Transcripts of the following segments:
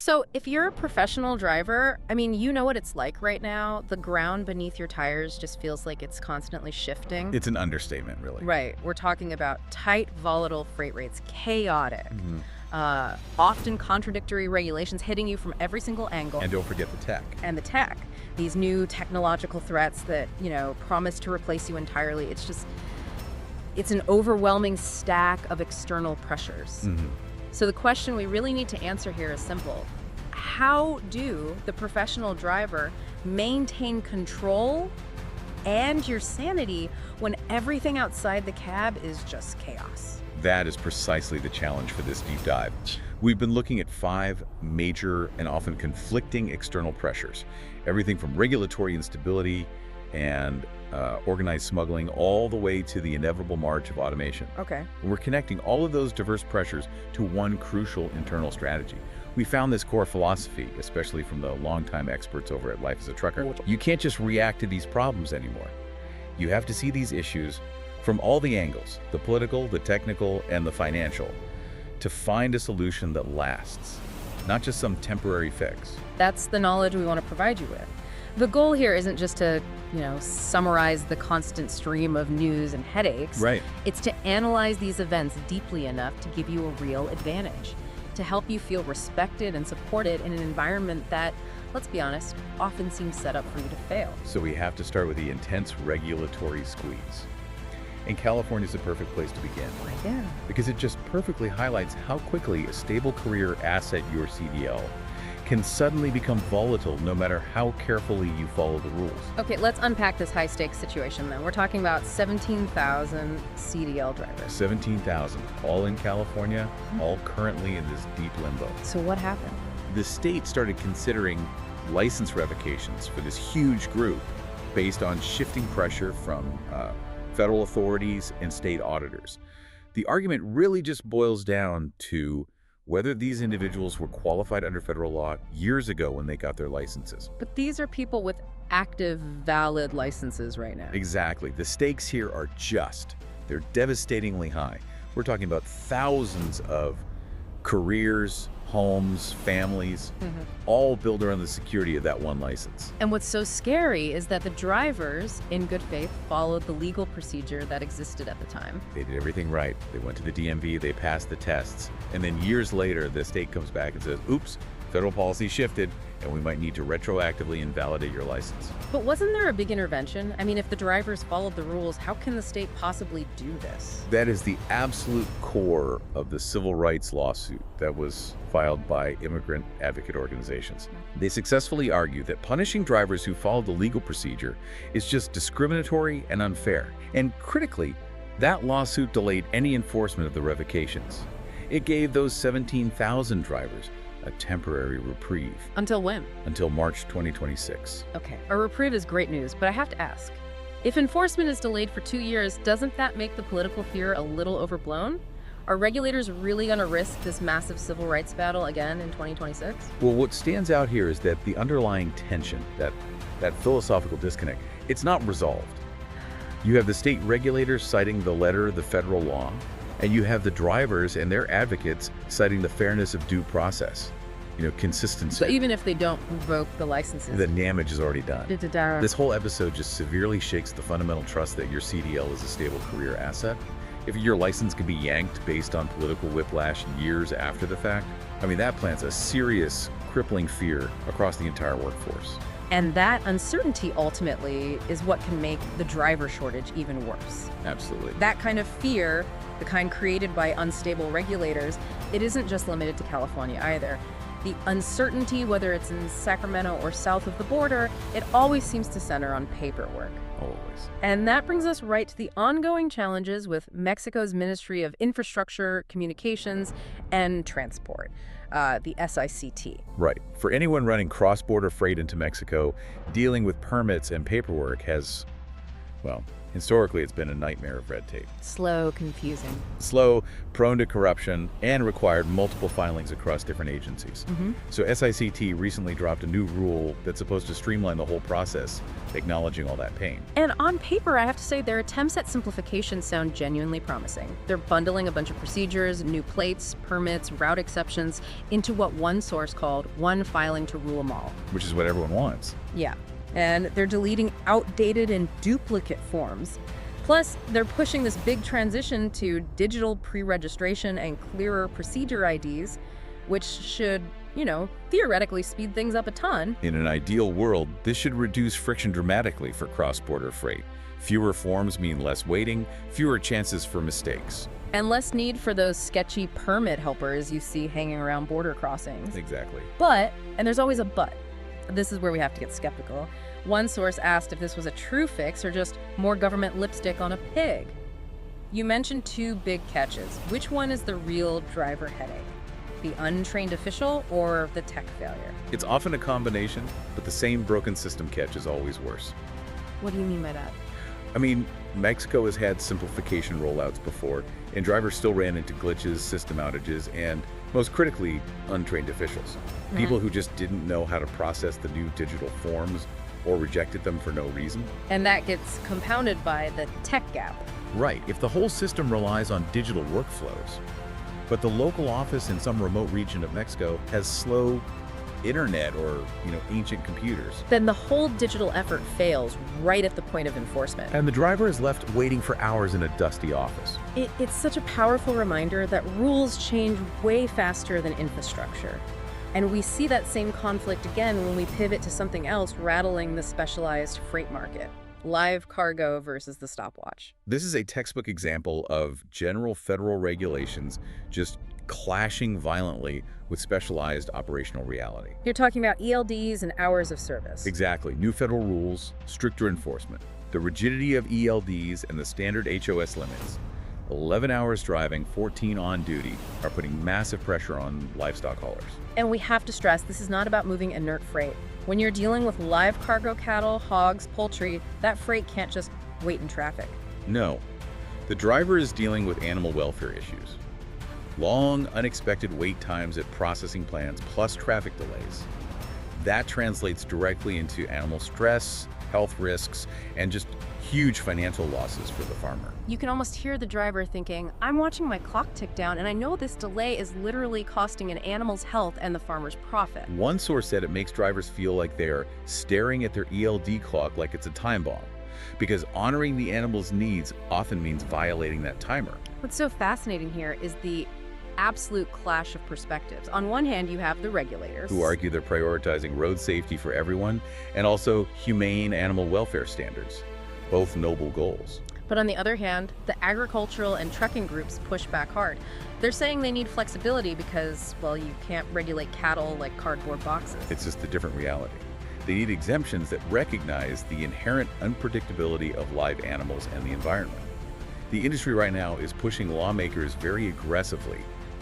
So, if you're a professional driver, I mean, you know what it's like right now. The ground beneath your tires just feels like it's constantly shifting. It's an understatement, really. Right. We're talking about tight, volatile freight rates, chaotic, Mhm. often contradictory regulations hitting you from every single angle, And don't forget the tech. and the tech. These new technological threats that, promise to replace you entirely. It's an overwhelming stack of external pressures. Mhm. So the question we really need to answer here is simple. How do the professional driver maintain control and your sanity when everything outside the cab is just chaos? That is precisely the challenge for this deep dive. We've been looking at 5 major and often conflicting external pressures, everything from regulatory instability and organized smuggling all the way to the inevitable march of automation. Okay. And we're connecting all of those diverse pressures to one crucial internal strategy. We found this core philosophy, especially from the longtime experts over at Life as a Trucker. You can't just react to these problems anymore. You have to see these issues from all the angles, the political, the technical, and the financial, to find a solution that lasts, not just some temporary fix. That's the knowledge we want to provide you with. The goal here isn't just to, summarize the constant stream of news and headaches. Right. It's to analyze these events deeply enough to give you a real advantage, to help you feel respected and supported in an environment that, let's be honest, often seems set up for you to fail. So we have to start with the intense regulatory squeeze. And California is the perfect place to begin. Yeah. Because it just perfectly highlights how quickly a stable career asset, your CDL, can suddenly become volatile no matter how carefully you follow the rules. Okay, let's unpack this high-stakes situation then. We're talking about 17,000 CDL drivers. 17,000, all in California, all currently in this deep limbo. So what happened? The state started considering license revocations for this huge group based on shifting pressure from federal authorities and state auditors. The argument really just boils down to whether these individuals were qualified under federal law years ago when they got their licenses. But these are people with active, valid licenses right now. Exactly. The stakes here are they're devastatingly high. We're talking about thousands of careers, homes, families, all built around the security of that one license. And what's so scary is that the drivers, in good faith, followed the legal procedure that existed at the time. They did everything right. They went to the DMV, they passed the tests, and then years later, the state comes back and says, oops, federal policy shifted, and we might need to retroactively invalidate your license. But wasn't there a big intervention? I mean, if the drivers followed the rules, how can the state possibly do this? That is the absolute core of the civil rights lawsuit that was filed by immigrant advocate organizations. They successfully argue that punishing drivers who followed the legal procedure is just discriminatory and unfair. And critically, that lawsuit delayed any enforcement of the revocations. It gave those 17,000 drivers a temporary reprieve. Until when? Until March 2026. Okay, a reprieve is great news, but I have to ask. If enforcement is delayed for 2 years, doesn't that make the political fear a little overblown? Are regulators really going to risk this massive civil rights battle again in 2026? Well, what stands out here is that the underlying tension, that philosophical disconnect, it's not resolved. You have the state regulators citing the letter of the federal law, and you have the drivers and their advocates citing the fairness of due process, consistency. So even if they don't revoke the licenses? The damage is already done. Da-da-da. This whole episode just severely shakes the fundamental trust that your CDL is a stable career asset. If your license can be yanked based on political whiplash years after the fact, that plants a serious, crippling fear across the entire workforce. And that uncertainty ultimately is what can make the driver shortage even worse. Absolutely. That kind of fear, the kind created by unstable regulators, it isn't just limited to California either. The uncertainty, whether it's in Sacramento or south of the border, it always seems to center on paperwork. Always. And that brings us right to the ongoing challenges with Mexico's Ministry of Infrastructure, Communications, and Transport, the SICT. Right. For anyone running cross-border freight into Mexico, dealing with permits and paperwork has Historically, it's been a nightmare of red tape. Slow, confusing. Slow, prone to corruption, and required multiple filings across different agencies. So SICT recently dropped a new rule that's supposed to streamline the whole process, acknowledging all that pain. And on paper, I have to say, their attempts at simplification sound genuinely promising. They're bundling a bunch of procedures, new plates, permits, route exceptions into what one source called one filing to rule them all. Which is what everyone wants. Yeah. And they're deleting outdated and duplicate forms. Plus, they're pushing this big transition to digital pre-registration and clearer procedure IDs, which should, theoretically speed things up a ton. In an ideal world, this should reduce friction dramatically for cross-border freight. Fewer forms mean less waiting, fewer chances for mistakes. And less need for those sketchy permit helpers you see hanging around border crossings. Exactly. But, and there's always a but, this is where we have to get skeptical. One source asked if this was a true fix or just more government lipstick on a pig. You mentioned two big catches. Which one is the real driver headache? The untrained official or the tech failure? It's often a combination, but the same broken system catch is always worse. What do you mean by that? I mean, Mexico has had simplification rollouts before, and drivers still ran into glitches, system outages, and most critically, untrained officials. People who just didn't know how to process the new digital forms or rejected them for no reason. And that gets compounded by the tech gap. Right, if the whole system relies on digital workflows, but the local office in some remote region of Mexico has slow internet or, ancient computers. Then the whole digital effort fails right at the point of enforcement. And the driver is left waiting for hours in a dusty office. It's such a powerful reminder that rules change way faster than infrastructure. And we see that same conflict again when we pivot to something else rattling the specialized freight market. Live cargo versus the stopwatch. This is a textbook example of general federal regulations just clashing violently with specialized operational reality. You're talking about ELDs and hours of service. Exactly. New federal rules, stricter enforcement. The rigidity of ELDs and the standard HOS limits, 11 hours driving, 14 on duty, are putting massive pressure on livestock haulers. And we have to stress, this is not about moving inert freight. When you're dealing with live cargo cattle, hogs, poultry, that freight can't just wait in traffic. No. The driver is dealing with animal welfare issues. Long, unexpected wait times at processing plants, plus traffic delays. That translates directly into animal stress, health risks, and just huge financial losses for the farmer. You can almost hear the driver thinking, I'm watching my clock tick down, and I know this delay is literally costing an animal's health and the farmer's profit. One source said it makes drivers feel like they're staring at their ELD clock like it's a time bomb, because honoring the animal's needs often means violating that timer. What's so fascinating here is the absolute clash of perspectives. On one hand, you have the regulators, who argue they're prioritizing road safety for everyone and also humane animal welfare standards, both noble goals. But on the other hand, the agricultural and trucking groups push back hard. They're saying they need flexibility because, well, you can't regulate cattle like cardboard boxes. It's just a different reality. They need exemptions that recognize the inherent unpredictability of live animals and the environment. The industry right now is pushing lawmakers very aggressively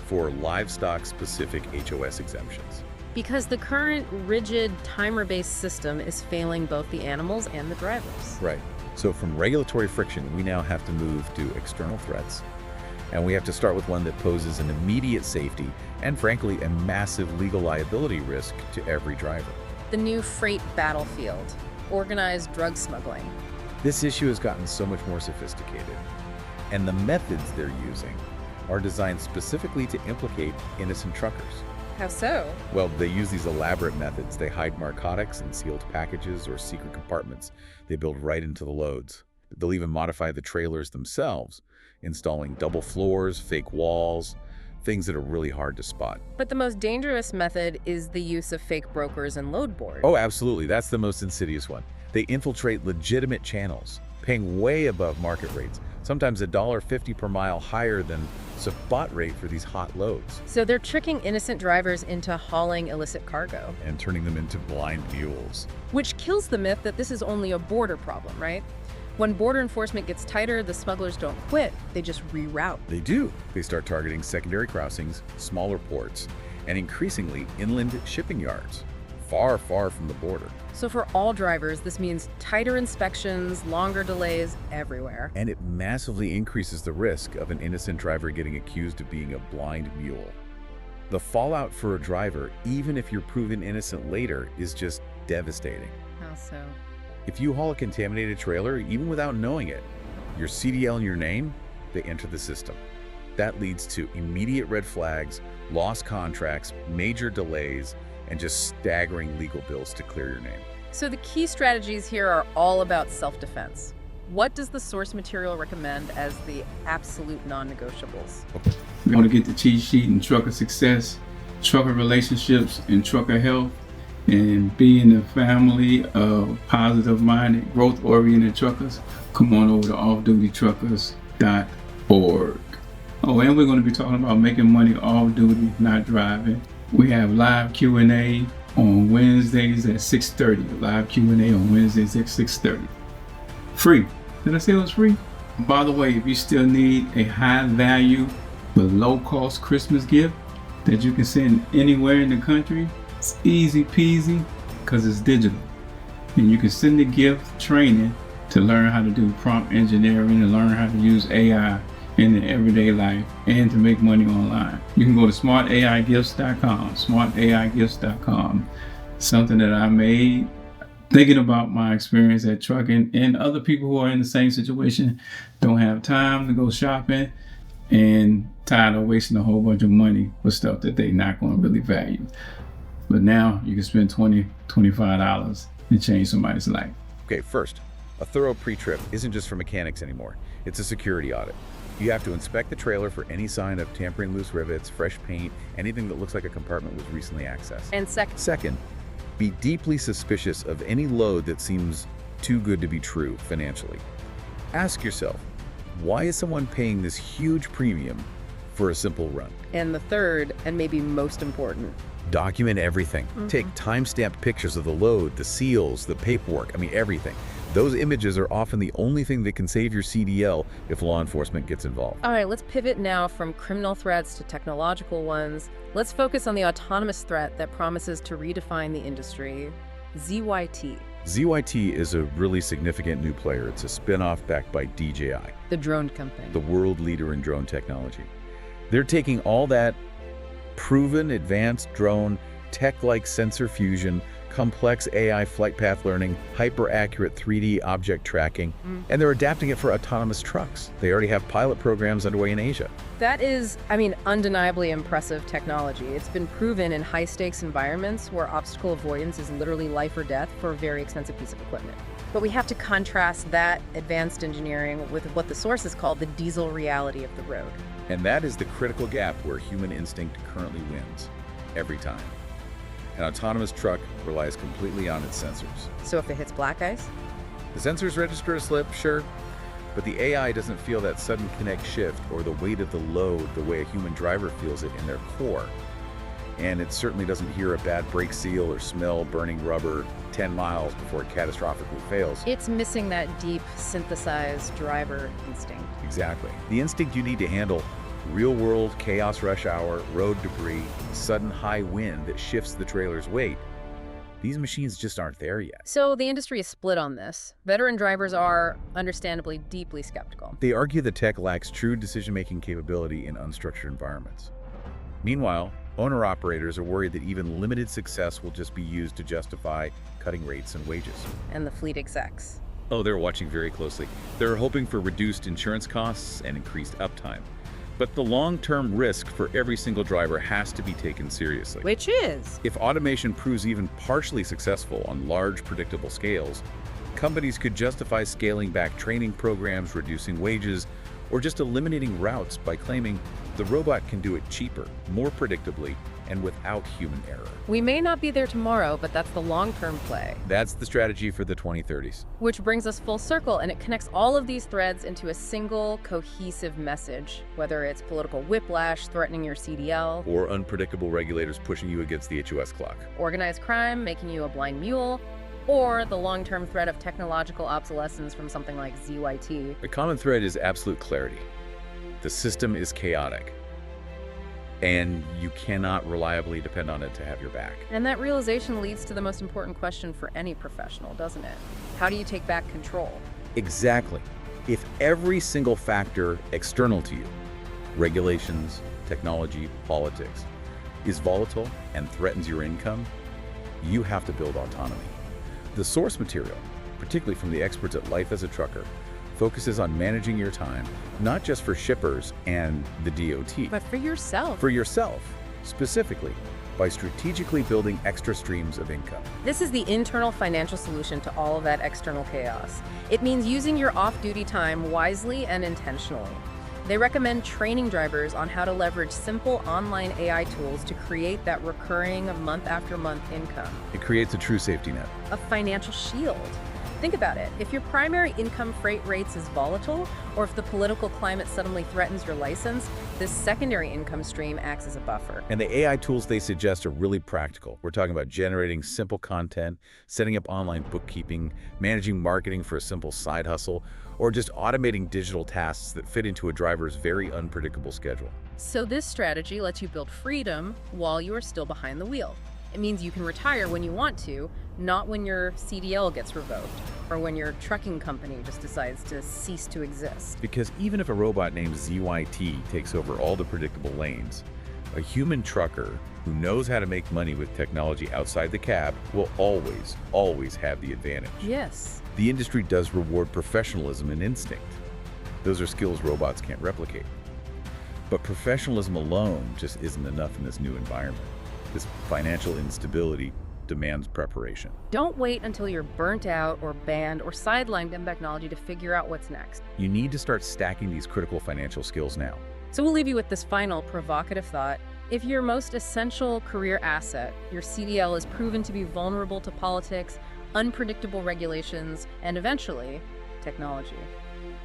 for livestock-specific HOS exemptions. Because the current rigid timer-based system is failing both the animals and the drivers. Right. So from regulatory friction, we now have to move to external threats. And we have to start with one that poses an immediate safety and, frankly, a massive legal liability risk to every driver. The new freight battlefield, organized drug smuggling. This issue has gotten so much more sophisticated. And the methods they're using are designed specifically to implicate innocent truckers. How so? Well, they use these elaborate methods. They hide narcotics in sealed packages or secret compartments they build right into the loads. They'll even modify the trailers themselves, installing double floors, fake walls, things that are really hard to spot. But the most dangerous method is the use of fake brokers and load boards. Oh, absolutely. That's the most insidious one. They infiltrate legitimate channels, paying way above market rates, sometimes $1.50 per mile higher than spot rate for these hot loads. So they're tricking innocent drivers into hauling illicit cargo. And turning them into blind mules. Which kills the myth that this is only a border problem, right? When border enforcement gets tighter, the smugglers don't quit, they just reroute. They do. They start targeting secondary crossings, smaller ports, and increasingly inland shipping yards. far, far from the border. So for all drivers, this means tighter inspections, longer delays everywhere. And it massively increases the risk of an innocent driver getting accused of being a blind mule. The fallout for a driver, even if you're proven innocent later, is just devastating. How so? If you haul a contaminated trailer, even without knowing it, your CDL and your name, they enter the system. That leads to immediate red flags, lost contracts, major delays, and just staggering legal bills to clear your name. So the key strategies here are all about self-defense. What does the source material recommend as the absolute non-negotiables? We want to get the cheat sheet in trucker success, trucker relationships, and trucker health, and be in the family of positive-minded, growth-oriented truckers. Come on over to offdutytruckers.org. Oh, and we're going to be talking about making money off-duty, not driving. We have live Q&A on Wednesdays at 6:30. Live Q&A on Wednesdays at 6:30. Free. Did I say it was free? By the way, if you still need a high value but low cost Christmas gift that you can send anywhere in the country, it's easy peasy because it's digital. And you can send the gift training to learn how to do prompt engineering and learn how to use AI in the everyday life and to make money online. You can go to smartaigifts.com, smartaigifts.com. Something that I made thinking about my experience at trucking, and other people who are in the same situation don't have time to go shopping and tired of wasting a whole bunch of money for stuff that they're not going to really value. But now you can spend $20, $25 and change somebody's life. Okay, first, a thorough pre-trip isn't just for mechanics anymore. It's a security audit. You have to inspect the trailer for any sign of tampering loose rivets, fresh paint, anything that looks like a compartment was recently accessed. And Second, be deeply suspicious of any load that seems too good to be true financially. Ask yourself, why is someone paying this huge premium for a simple run? And the third, and maybe most important, Document everything. Take time-stamped pictures of the load, the seals, the paperwork, everything. Those images are often the only thing that can save your CDL if law enforcement gets involved. All right, let's pivot now from criminal threats to technological ones. Let's focus on the autonomous threat that promises to redefine the industry, ZYT. ZYT is a really significant new player. It's a spin-off backed by DJI, The drone company. the world leader in drone technology. They're taking all that proven advanced drone, tech-like sensor fusion, complex AI flight path learning, hyper-accurate 3D object tracking, and they're adapting it for autonomous trucks. They already have pilot programs underway in Asia. That is, undeniably impressive technology. It's been proven in high-stakes environments where obstacle avoidance is literally life or death for a very expensive piece of equipment. But we have to contrast that advanced engineering with what the sources call the diesel reality of the road. And that is the critical gap where human instinct currently wins, every time. An autonomous truck relies completely on its sensors. So if it hits black ice? The sensors register a slip, sure, but the AI doesn't feel that sudden connect shift or the weight of the load the way a human driver feels it in their core. And it certainly doesn't hear a bad brake seal or smell burning rubber 10 miles before it catastrophically fails. It's missing that deep, synthesized driver instinct. Exactly. The instinct you need to handle real-world chaos rush hour, road debris, sudden high wind that shifts the trailer's weight. These machines just aren't there yet. So the industry is split on this. Veteran drivers are, understandably, deeply skeptical. They argue the tech lacks true decision-making capability in unstructured environments. Meanwhile, owner-operators are worried that even limited success will just be used to justify cutting rates and wages. And the fleet execs. Oh, they're watching very closely. They're hoping for reduced insurance costs and increased uptime. But the long-term risk for every single driver has to be taken seriously. Which is? If automation proves even partially successful on large, predictable scales, companies could justify scaling back training programs, reducing wages, or just eliminating routes by claiming the robot can do it cheaper, more predictably, and without human error. We may not be there tomorrow, but that's the long-term play. That's the strategy for the 2030s. Which brings us full circle, and it connects all of these threads into a single, cohesive message, whether it's political whiplash threatening your CDL, Or unpredictable regulators pushing you against the HOS clock. organized crime making you a blind mule, or the long-term threat of technological obsolescence from something like ZYT. The common thread is absolute clarity. The system is chaotic. and you cannot reliably depend on it to have your back. And that realization leads to the most important question for any professional, doesn't it? How do you take back control? Exactly. If every single factor external to you, regulations, technology, politics, is volatile and threatens your income, you have to build autonomy. The source material, particularly from the experts at Life as a Trucker, focuses on managing your time, not just for shippers and the DOT, But for yourself. for yourself, specifically by strategically building extra streams of income. This is the internal financial solution to all of that external chaos. It means using your off-duty time wisely and intentionally. They recommend training drivers on how to leverage simple online AI tools to create that recurring month-after-month income, It creates a true safety net. a financial shield. Think about it. If your primary income freight rates is volatile, or if the political climate suddenly threatens your license, this secondary income stream acts as a buffer. And the AI tools they suggest are really practical. We're talking about generating simple content, setting up online bookkeeping, managing marketing for a simple side hustle, or just automating digital tasks that fit into a driver's very unpredictable schedule. So this strategy lets you build freedom while you are still behind the wheel. It means you can retire when you want to, not when your CDL gets revoked or when your trucking company just decides to cease to exist. Because even if a robot named ZYT takes over all the predictable lanes, a human trucker who knows how to make money with technology outside the cab will always have the advantage. Yes. The industry does reward professionalism and instinct. Those are skills robots can't replicate. But professionalism alone just isn't enough in this new environment. This financial instability demands preparation. Don't wait until you're burnt out or banned or sidelined in technology to figure out what's next. You need to start stacking these critical financial skills now. So we'll leave you with this final provocative thought. If your most essential career asset, your CDL, is proven to be vulnerable to politics, unpredictable regulations, and eventually, technology,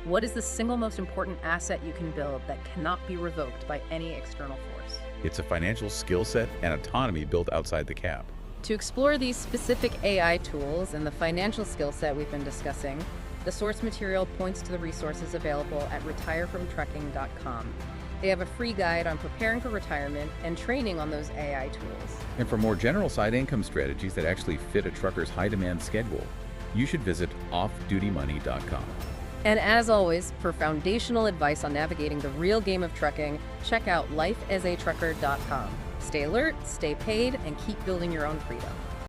what is the single most important asset you can build that cannot be revoked by any external force? It's a financial skill set and autonomy built outside the cab. To explore these specific AI tools and the financial skill set we've been discussing, the source material points to the resources available at retirefromtrucking.com. They have a free guide on preparing for retirement and training on those AI tools. And for more general side income strategies that actually fit a trucker's high-demand schedule, you should visit offdutymoney.com. And as always, for foundational advice on navigating the real game of trucking, check out lifeasatrucker.com. Stay alert, stay paid, and keep building your own freedom.